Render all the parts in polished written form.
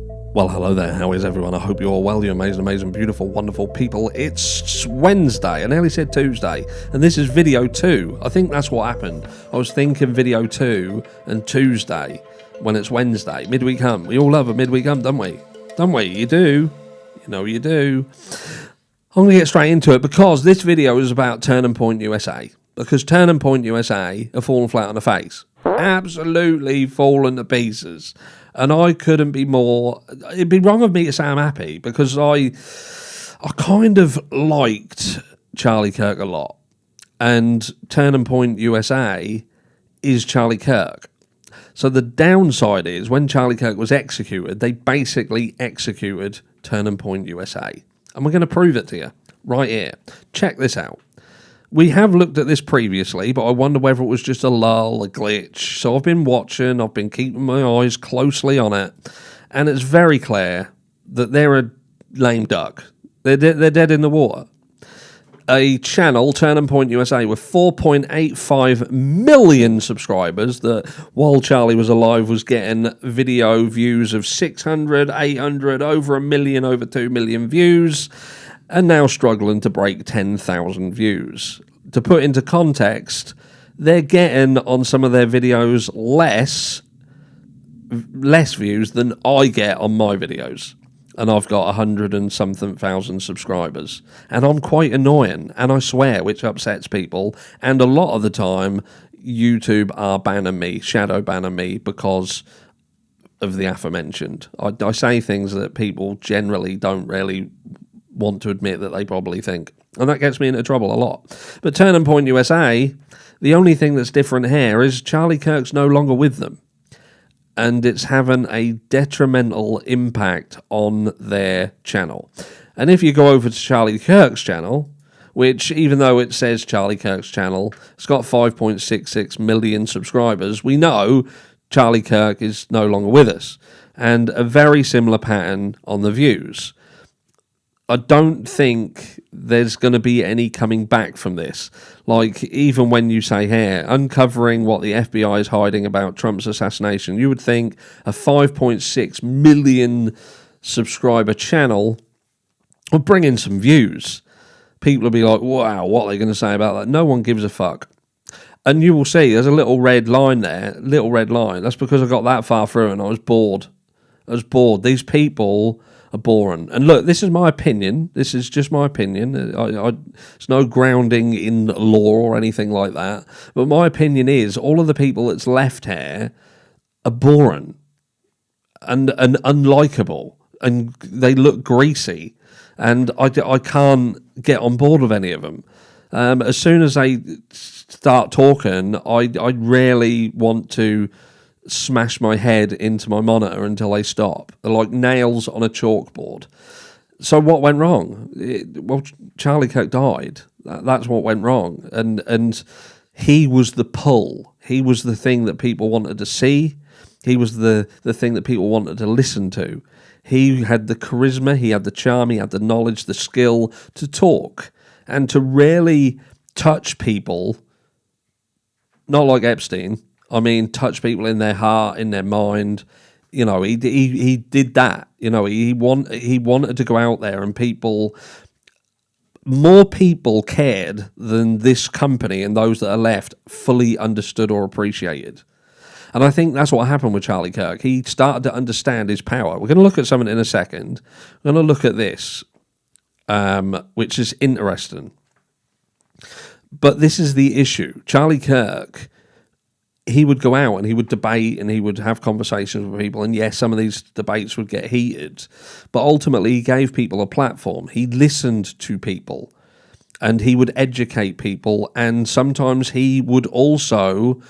Well, hello there. How is everyone? I hope you're all well. You amazing, beautiful, wonderful people. It's Wednesday. I nearly said Tuesday. And this is video 2. I think that's what happened. I was thinking video 2 and Tuesday when it's Wednesday. Midweek hump. We all love a midweek hump, don't we? Don't we? You do. You know you do. I'm going to get straight into it because this video is about Turning Point USA. Because Turning Point USA have fallen flat on the face. Absolutely fallen to pieces. And I couldn't be more... It'd be wrong of me to say I'm happy because I kind of liked Charlie Kirk a lot. And Turning Point USA is Charlie Kirk. So the downside is when Charlie Kirk was executed, they basically executed Turning Point USA. And we're going to prove it to you right here. Check this out. We have looked at this previously, but I wonder whether it was just a lull, a glitch. So I've been watching, I've been keeping my eyes closely on it, and it's very clear that they're a lame duck. They're dead in the water. A channel, Turning Point USA, with 4.85 million subscribers that, while Charlie was alive, was getting video views of 600, 800, over 1 million, over 2 million views, and now struggling to break 10,000 views. To put into context, they're getting on some of their videos less views than I get on my videos. And I've got 100 and something thousand subscribers. And I'm quite annoying, and I swear, which upsets people. And a lot of the time, YouTube are banning me, shadow banning me, because of the aforementioned. I say things that people generally don't really want to admit that they probably think. And that gets me into trouble a lot. But Turning Point USA, the only thing that's different here is Charlie Kirk's no longer with them. And it's having a detrimental impact on their channel. And if you go over to Charlie Kirk's channel, which even though it says Charlie Kirk's channel, it's got 5.66 million subscribers, we know Charlie Kirk is no longer with us. And a very similar pattern on the views. I don't think there's going to be any coming back from this. Like, even when you say here, uncovering what the FBI is hiding about Trump's assassination, you would think a 5.6 million subscriber channel would bring in some views. People will be like, wow, what are they going to say about that? No one gives a fuck. And you will see, there's a little red line there, little red line. That's because I got that far through and I was bored. These people are boring. And look, this is my opinion. This is just my opinion. It's no grounding in law or anything like that. But my opinion is all of the people that's left here are boring and unlikable. And they look greasy. And I can't get on board with any of them. As soon as they start talking, I rarely want to smash my head into my monitor until they stop. They're like nails on a chalkboard. So what went wrong? Well, Charlie Kirk died. That's what went wrong. And he was the pull. He was the thing that people wanted to see. He was the thing that people wanted to listen to. He had the charisma, he had the charm, he had the knowledge, the skill to talk and to really touch people, not like Epstein. I mean, touch people in their heart, in their mind. You know, he did that. You know, he wanted to go out there, and more people cared than this company and those that are left fully understood or appreciated. And I think that's what happened with Charlie Kirk. He started to understand his power. We're going to look at something in a second. We're going to look at this, which is interesting. But this is the issue. Charlie Kirk, he would go out and he would debate and he would have conversations with people. And yes, some of these debates would get heated. But ultimately, he gave people a platform. He listened to people and he would educate people. And sometimes he would also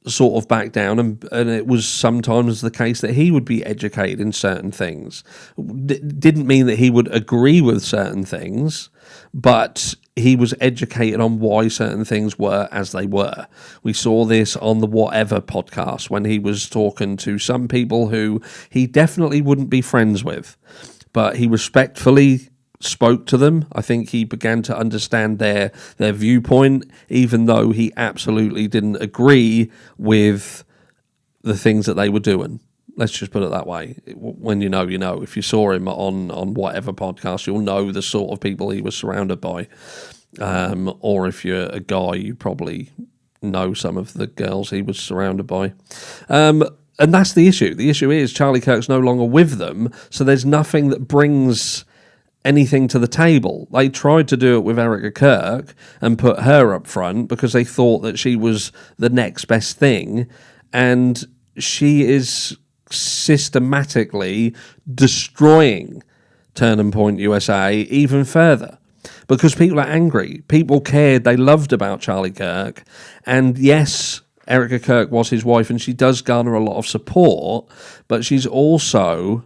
sort of back down. And it was sometimes the case that he would be educated in certain things. Didn't mean that he would agree with certain things, but he was educated on why certain things were as they were. We saw this on the Whatever podcast when he was talking to some people who he definitely wouldn't be friends with, but he respectfully spoke to them. I think he began to understand their viewpoint, even though he absolutely didn't agree with the things that they were doing. Let's just put it that way. When you know, you know. If you saw him on whatever podcast, you'll know the sort of people he was surrounded by. Or if you're a guy, you probably know some of the girls he was surrounded by. And that's the issue. The issue is Charlie Kirk's no longer with them, so there's nothing that brings anything to the table. They tried to do it with Erica Kirk and put her up front because they thought that she was the next best thing, and she is systematically destroying Turning Point USA even further because people are angry. People cared, they loved about Charlie Kirk, and yes, Erica Kirk was his wife and she does garner a lot of support, but she's also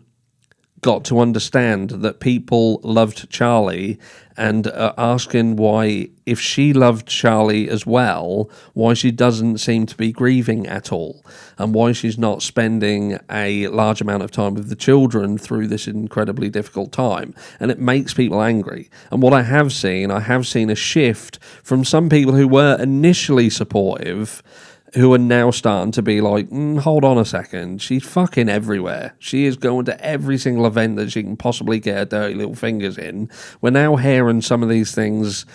got to understand that people loved Charlie and are asking why, if she loved Charlie as well, why she doesn't seem to be grieving at all and why she's not spending a large amount of time with the children through this incredibly difficult time. And it makes people angry. And what I have seen a shift from some people who were initially supportive who are now starting to be like, hold on a second, she's fucking everywhere. She is going to every single event that she can possibly get her dirty little fingers in. We're now hearing some of these things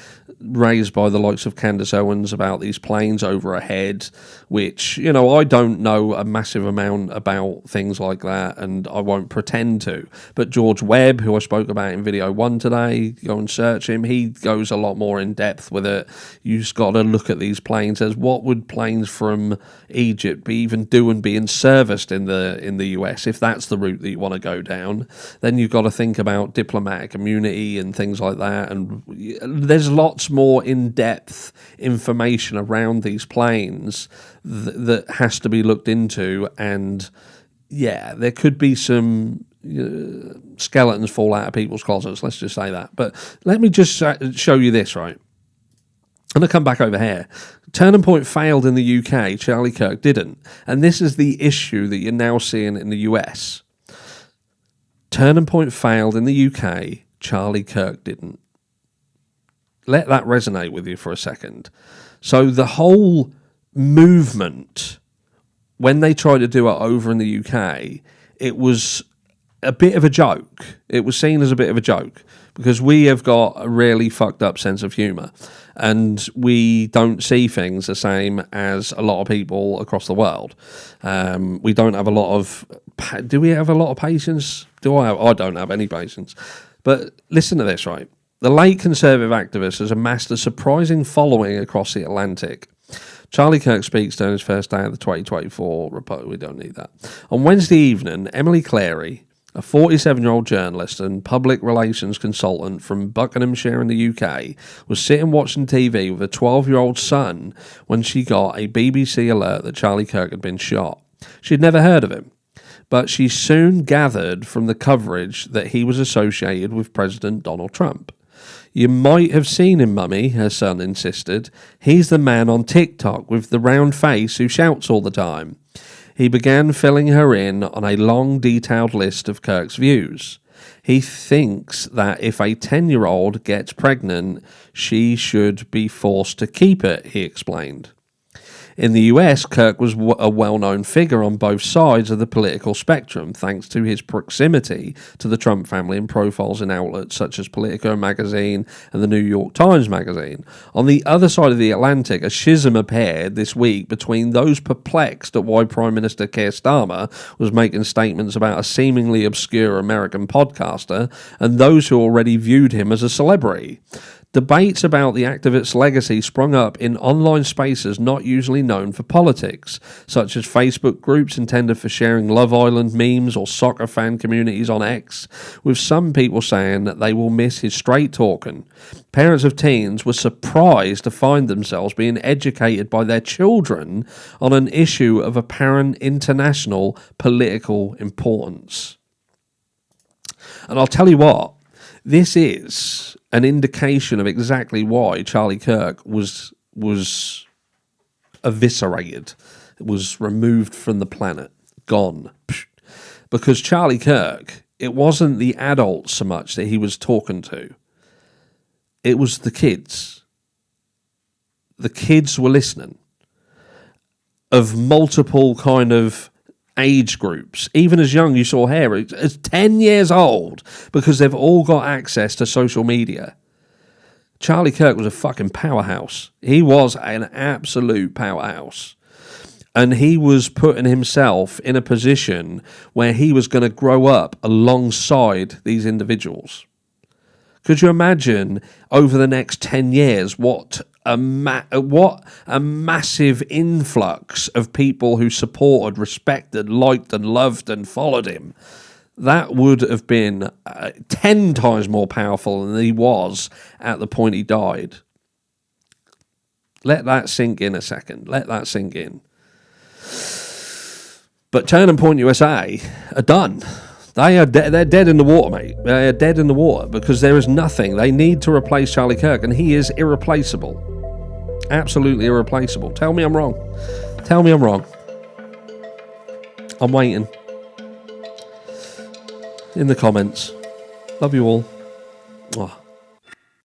raised by the likes of Candace Owens about these planes over her head, which, you know, I don't know a massive amount about things like that, and I won't pretend to. But George Webb, who I spoke about in video 1 today, go and search him, he goes a lot more in depth with it. You just got to look at these planes as what would planes from Egypt be even doing being serviced in the US, if that's the route that you want to go down. Then you've got to think about diplomatic immunity and things like that, and there's lots more in-depth information around these planes that has to be looked into, and yeah, there could be some skeletons fall out of people's closets, let's just say that. But let me just show you this, right? I'm going to come back over here. Turning Point failed in the UK, Charlie Kirk didn't. And this is the issue that you're now seeing in the US. Turning Point failed in the UK, Charlie Kirk didn't. Let that resonate with you for a second. So the whole movement, when they tried to do it over in the UK, it was a bit of a joke. It was seen as a bit of a joke because we have got a really fucked up sense of humour and we don't see things the same as a lot of people across the world. We don't have a lot of... Do we have a lot of patience? I don't have any patience. But listen to this, right? The late Conservative activist has amassed a surprising following across the Atlantic. Charlie Kirk speaks during his first day of the 2024 report. We don't need that. On Wednesday evening, Emily Clary, a 47-year-old journalist and public relations consultant from Buckinghamshire in the UK, was sitting watching TV with a 12-year-old son when she got a BBC alert that Charlie Kirk had been shot. She'd never heard of him, but she soon gathered from the coverage that he was associated with President Donald Trump. You might have seen him, Mummy, her son insisted. He's the man on TikTok with the round face who shouts all the time. He began filling her in on a long, detailed list of Kirk's views. He thinks that if a 10-year-old gets pregnant, she should be forced to keep it, he explained. In the US, Kirk was a well-known figure on both sides of the political spectrum, thanks to his proximity to the Trump family and profiles in outlets such as Politico magazine and the New York Times magazine. On the other side of the Atlantic, a schism appeared this week between those perplexed at why Prime Minister Keir Starmer was making statements about a seemingly obscure American podcaster and those who already viewed him as a celebrity. Debates about the activist's legacy sprung up in online spaces not usually known for politics, such as Facebook groups intended for sharing Love Island memes or soccer fan communities on X, with some people saying that they will miss his straight talking. Parents of teens were surprised to find themselves being educated by their children on an issue of apparent international political importance. And I'll tell you what, this is an indication of exactly why Charlie Kirk was eviscerated, was removed from the planet, gone. Because Charlie Kirk, it wasn't the adults so much that he was talking to. It was the kids. The kids were listening. Of multiple kind of age groups. Even as young, you saw hair as 10 years old, because they've all got access to social media. Charlie Kirk was a fucking powerhouse. He was an absolute powerhouse. And he was putting himself in a position where he was going to grow up alongside these individuals. Could you imagine over the next 10 years what a massive influx of people who supported, respected, liked and loved and followed him? That would have been 10 times more powerful than he was at the point he died. Let that sink in a second. Let that sink in. But Turning Point USA are done. They're dead in the water, mate. They are dead in the water because there is nothing. They need to replace Charlie Kirk, and he is irreplaceable. Absolutely irreplaceable. Tell me I'm wrong. Tell me I'm wrong. I'm waiting. In the comments. Love you all. Mwah.